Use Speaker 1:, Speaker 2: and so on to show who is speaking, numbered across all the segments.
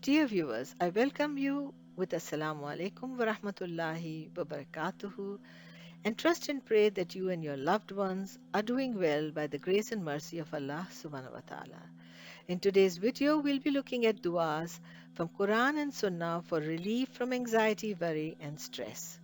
Speaker 1: Dear viewers, I welcome you with Assalamu alaikum wa rahmatullahi wa barakatuhu and trust and pray that you and your loved ones are doing well by the grace and mercy of Allah subhanahu wa ta'ala. In today's video, we'll be looking at du'as from Quran and Sunnah for relief from anxiety, worry and stress.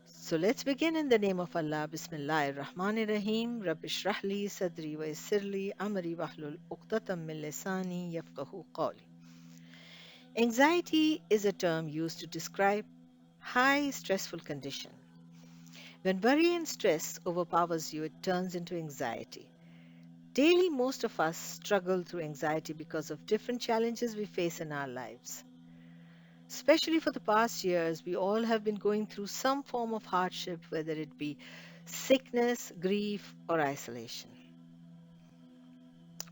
Speaker 1: So let's begin in the name of Allah. Bismillahir Rahmanir Rahim. Rabbi shrah li sadri wa yassir li amri wahlul uqdatam min lisani yafqahu qawli. Anxiety is a term used to describe high stressful condition. When worry and stress overpowers you, it turns into anxiety. Daily, most of us struggle through anxiety because of different challenges we face in our lives. Especially for the past years, we all have been going through some form of hardship, whether it be sickness, grief, or isolation.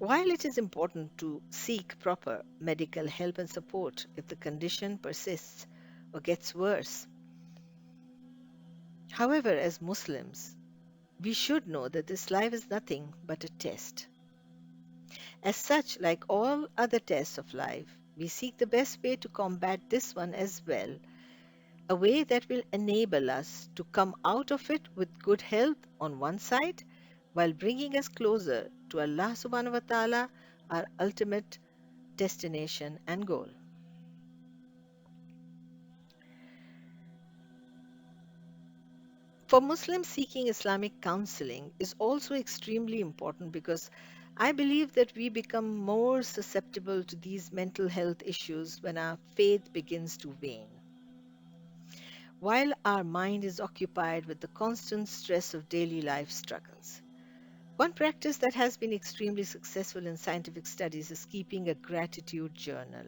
Speaker 1: While it is important to seek proper medical help and support if the condition persists or gets worse, however, as Muslims, we should know that this life is nothing but a test. As such, like all other tests of life, we seek the best way to combat this one as well, a way that will enable us to come out of it with good health on one side, while bringing us closer to Allah subhanahu wa ta'ala, our ultimate destination and goal. For Muslims, seeking Islamic counseling is also extremely important because I believe that we become more susceptible to these mental health issues when our faith begins to wane. While our mind is occupied with the constant stress of daily life struggles. One practice that has been extremely successful in scientific studies is keeping a gratitude journal.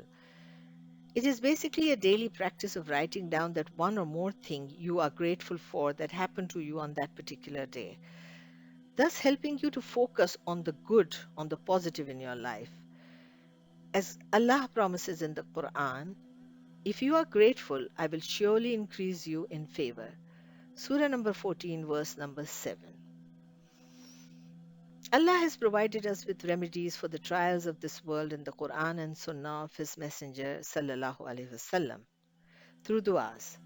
Speaker 1: It is basically a daily practice of writing down that one or more thing you are grateful for that happened to you on that particular day, thus helping you to focus on the good, on the positive in your life. As Allah promises in the Quran, if you are grateful, I will surely increase you in favor. Surah number 14, verse number 7. Allah has provided us with remedies for the trials of this world in the Quran and Sunnah of His Messenger Sallallahu Alaihi Wasallam through du'as.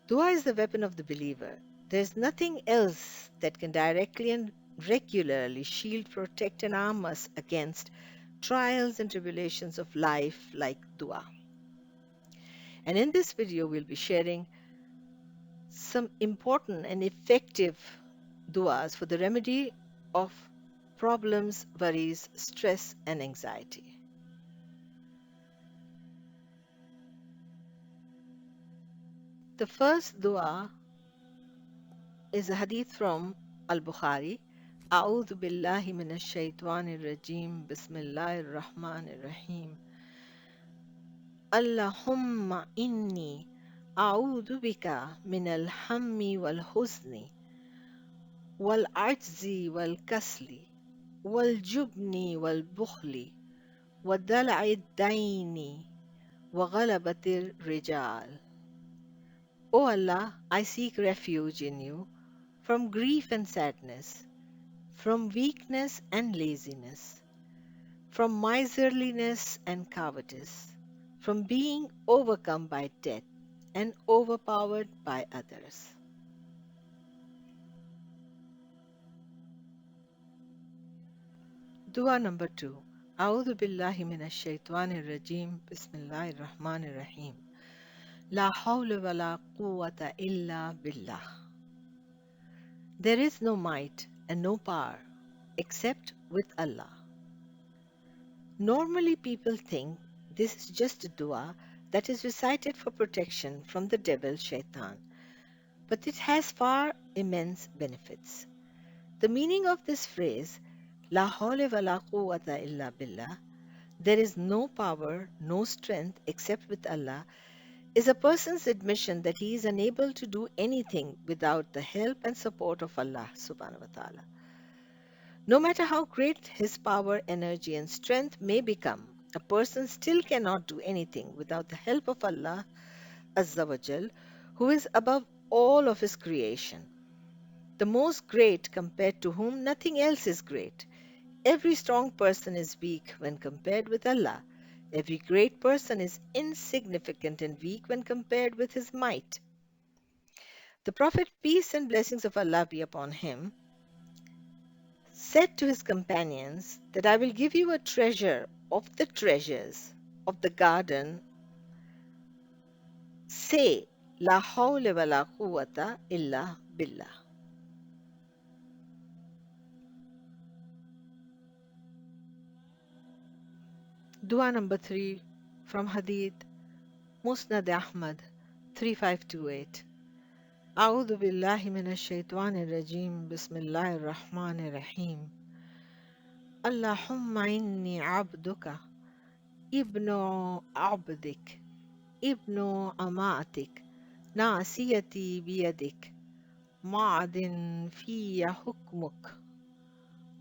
Speaker 1: Dua is the weapon of the believer. There is nothing else that can directly and regularly shield, protect and arm us against trials and tribulations of life like dua. And in this video, we'll be sharing some important and effective duas for the remedy of problems, worries, stress and anxiety. The first dua is a hadith from Al-Bukhari. أعوذ بالله من الشيطان الرجيم بسم الله الرحمن الرحيم اللهم إني أعوذ بك من الهم والحزن والعجز والكسل والجبن والبخل ودلع الدين وغلبة الرجال. O Allah, I seek refuge in you from grief and sadness, from weakness and laziness, from miserliness and cowardice, from being overcome by death and overpowered by others. Dua number 2. أعوذ بالله من الشيطان الرجيم بسم الله الرحمن الرحيم لا حول ولا قوة إلا بالله. There is no might and no power except with Allah. Normally people think this is just a dua that is recited for protection from the devil Shaitan, but it has far immense benefits. The meaning of this phrase, La hawla wa la quwwata illa billah, there is no power, no strength except with Allah, is a person's admission that he is unable to do anything without the help and support of Allah subhanahu wa ta'ala. No matter how great his power, energy and strength may become, a person still cannot do anything without the help of Allah Azza wa Jal, who is above all of his creation, the most great compared to whom nothing else is great. Every strong person is weak when compared with Allah. Every great person is insignificant and weak when compared with his might. The Prophet, peace and blessings of Allah be upon him, said to his companions that I will give you a treasure of the treasures of the garden. Say, La hawla wa la quwwata illa billah. Dua number 3 from Hadith Musnad Ahmad 3528. أعوذ بالله من الشيطان الرجيم بسم الله الرحمن الرحيم اللهم إني عبدك ابن عبدك ابن أماتك ناصيتي بيدك معد في حكمك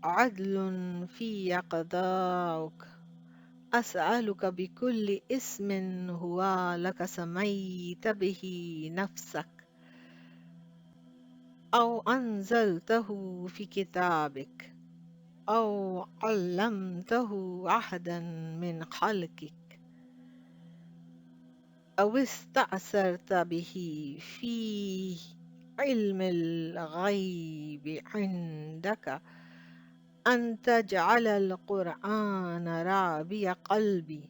Speaker 1: عدل في قضاؤك أسألك بكل اسم هو لك سميت به نفسك أو أنزلته في كتابك أو علمته أحدا من خلقك أو استأثرت به في علم الغيب عندك أن تجعل القرآن ربيع قلبي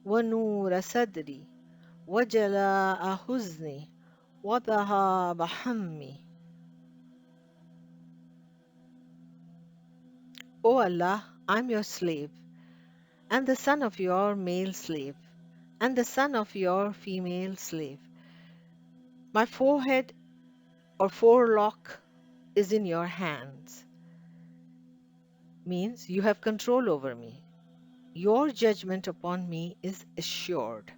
Speaker 1: ونور صدري وجلاء حزني وذهاب همي. O Allah, I am your slave, and the son of your male slave, and the son of your female slave. My forehead or forelock is in your hands, means you have control over me. Your judgment upon me is assured,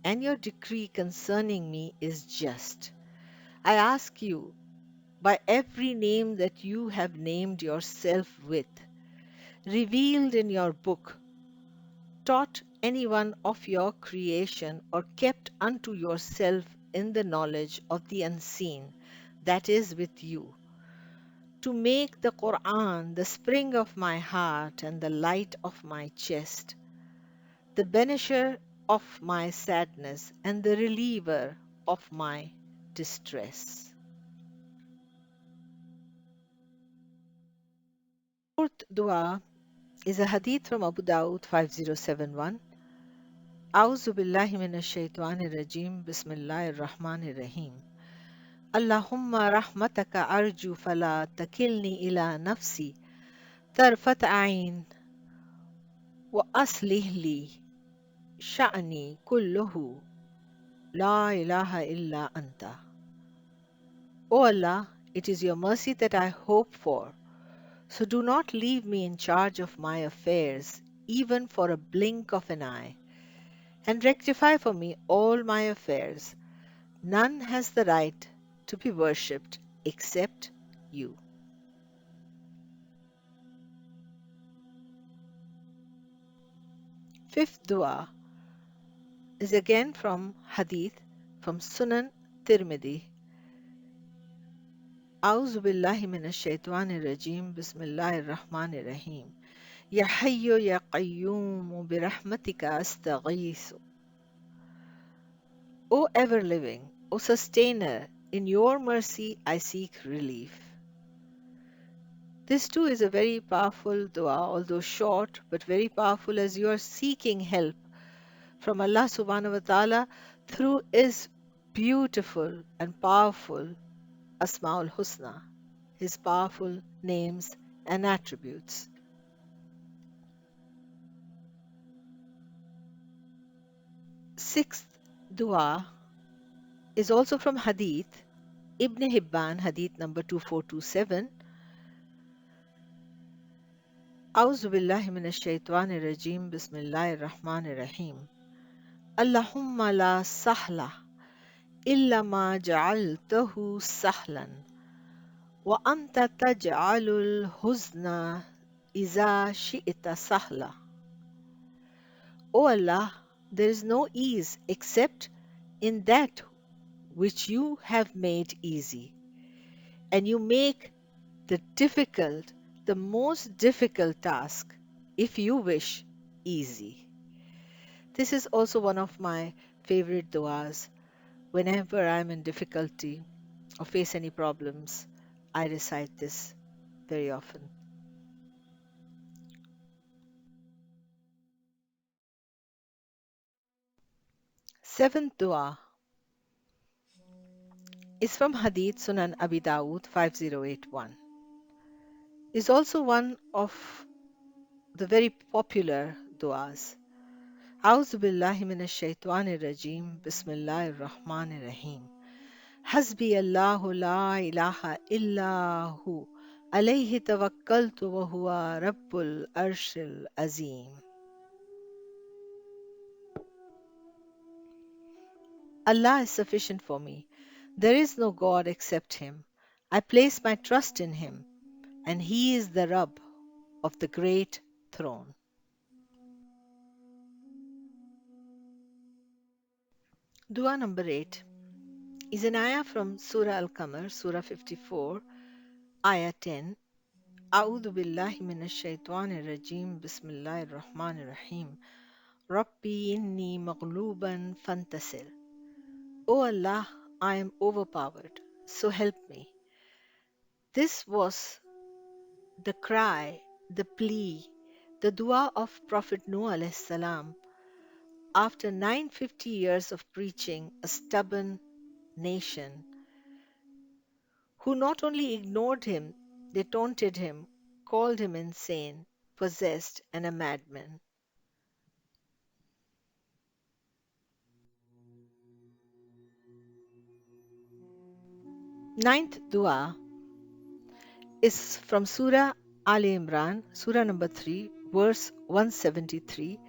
Speaker 1: and your decree concerning me is just. I ask you, by every name that you have named yourself with, revealed in your book, taught anyone of your creation, or kept unto yourself in the knowledge of the unseen that is with you, to make the Quran the spring of my heart and the light of my chest, the banisher of my sadness and the reliever of my distress. Fourth dua is a hadith from Abu Dawud 5071. أعوذ بالله من الشيطان الرجيم بسم الله الرحمن الرحيم اللهم رحمتك أرجو فلا تكلني إلى نفسي طرفة عين وأصلح لي شأني كله لا إله إلا أنت. O Allah, it is your mercy that I hope for, so do not leave me in charge of my affairs even for a blink of an eye, and rectify for me all my affairs. None has the right to be worshipped except you. Fifth dua is again from Hadith from Sunan Tirmidhi. أعوذ بالله من الشيطان الرجيم بسم الله الرحمن الرحيم يا حي يا قيوم برحمتك أستغيث. O ever living, O sustainer, in your mercy I seek relief. This too is a very powerful dua, although short, but very powerful, as you are seeking help from Allah subhanahu wa ta'ala through His beautiful and powerful Asma'ul Husna, His powerful names and attributes. Sixth dua is also from Hadith Ibn Hibban, Hadith number 2427. أعوذ بالله من الشيطان الرجيم بسم الله الرحمن الرحيم اللهم لا سهل إلا ما جعلته سهلا وأنت تجعل الحزن إذا شئت سهلا. O Allah, there is no ease except in that which you have made easy, and you make the most difficult task, if you wish, easy. This is also one of my favorite du'as. Whenever I'm in difficulty or face any problems, I recite this very often. Seventh dua is from Hadith Sunan Abi Dawud 5081. Is also one of the very popular duas. أعوذ بالله من الشيطان الرجيم بسم الله الرحمن الرحيم حسبي الله لا إله إلا هو عليه توكلت وهو رب العرش العظيم. Allah is sufficient for me. There is no God except Him. I place my trust in Him, and He is the Rabb of the great throne. Dua number 8 is an ayah from Surah Al-Qamar, Surah 54, Ayah 10. أعوذ بالله من الشيطان الرجيم بسم الله الرحمن الرحيم ربي إني مغلوبا فانتصر. O Allah, I am overpowered, so help me. This was the cry, the plea, the dua of Prophet Nuh alayhi salam after 950 years of preaching a stubborn nation who not only ignored him, they taunted him, called him insane, possessed, and a madman. Ninth dua is from Surah Ali Imran, Surah number 3, verse 173.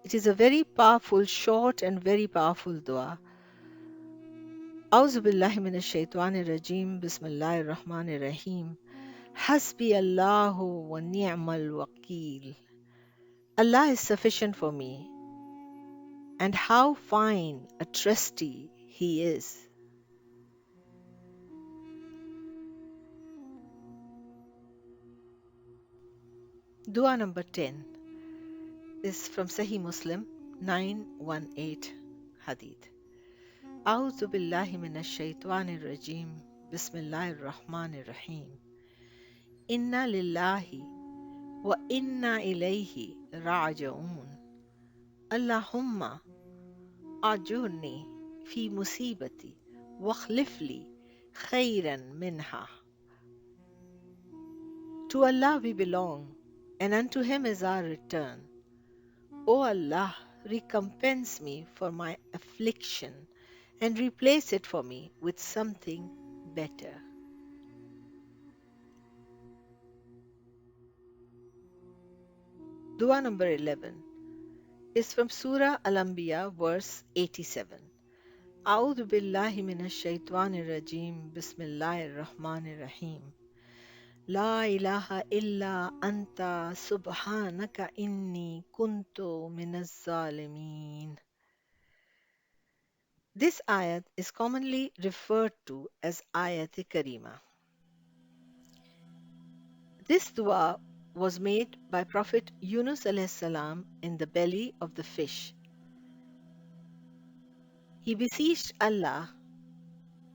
Speaker 1: It is a very powerful, short and very powerful dua. أعوذ بالله من الشيطان الرجيم بسم الله الرحمن الرحيم حسبي الله ونعم الوكيل. Allah is sufficient for me, and how fine a trustee He is. Dua number 10 is from Sahih Muslim 918 Hadith. أعوذ بالله من الشيطان الرجيم بسم الله الرحمن الرحيم إنا لله وإنا إليه راجعون اللهم أجرني في مصيبتي واخلف لي خيرا منها. To Allah we belong, and unto Him is our return. O Allah, recompense me for my affliction and replace it for me with something better. Dua number 11 is from Surah Al-Anbiya, verse 87. أعوذ بالله من الشيطان الرجيم بسم الله الرحمن الرحيم لا إله إلا أنت سبحانك إني كنت من الظالمين. This ayat is commonly referred to as Ayat-e-Karima. This dua was made by Prophet Yunus alayhi salam in the belly of the fish. He beseeched Allah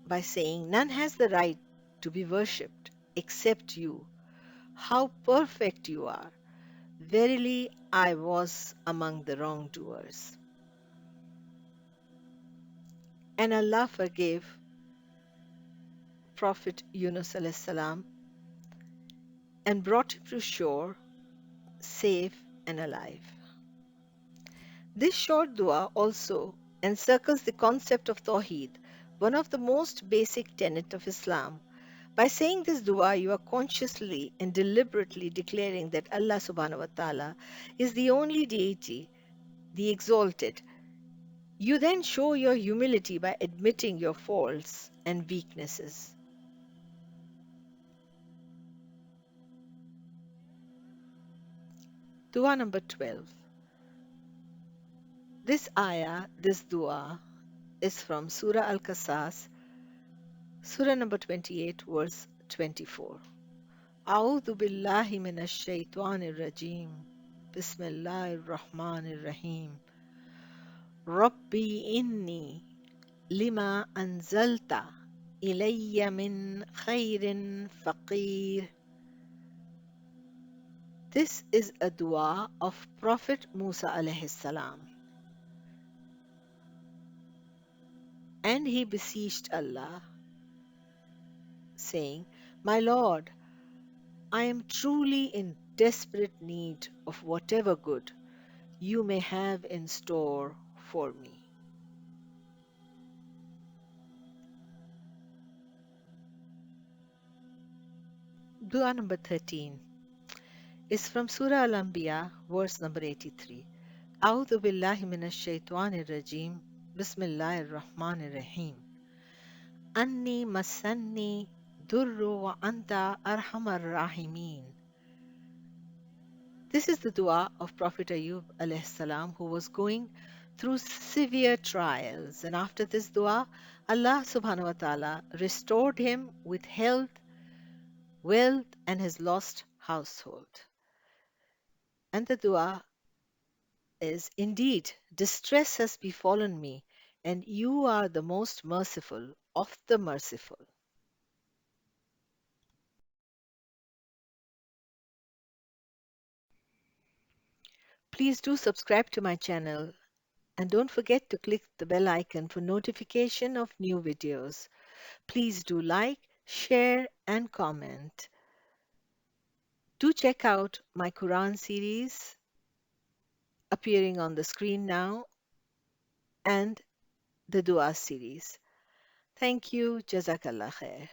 Speaker 1: by saying, "None has the right to be worshipped except you. How perfect you are! Verily, I was among the wrongdoers." And Allah forgave Prophet Yunus alayhi salam and brought him to shore safe and alive. This short dua also encircles the concept of Tawheed, one of the most basic tenets of Islam. By saying this dua, you are consciously and deliberately declaring that Allah subhanahu wa ta'ala is the only deity, the exalted. You then show your humility by admitting your faults and weaknesses. Dua number 12. This ayah, this dua, is from Surah Al-Qasas, Surah number 28, verse 24. أعوذ بالله من الشيطان الرجيم بسم الله الرحمن الرحيم Rabbi inni lima anzalta ilayya min khairin faqir. This is a dua of Prophet Musa alayhi salam, and he beseeched Allah, saying, My Lord, I am truly in desperate need of whatever good you may have in store for me. Dua number 13 is from Surah Al-Anbiya, verse number 83. A'udhu billahi minash shaitanir rajim. Bismillahir Rahmanir Rahim. Anni masanni durru wa anta arhamar rahimin. This is the dua of Prophet Ayub alayhi salam, who was going through severe trials, and after this dua, Allah subhanahu wa ta'ala restored him with health, wealth, and his lost household. And the dua is, Indeed, distress has befallen me, and you are the most merciful of the merciful. Please do subscribe to my channel and don't forget to click the bell icon for notification of new videos. Please do like, share, and comment. Do check out my Quran series appearing on the screen now and the Dua series. Thank you. Jazakallah khair.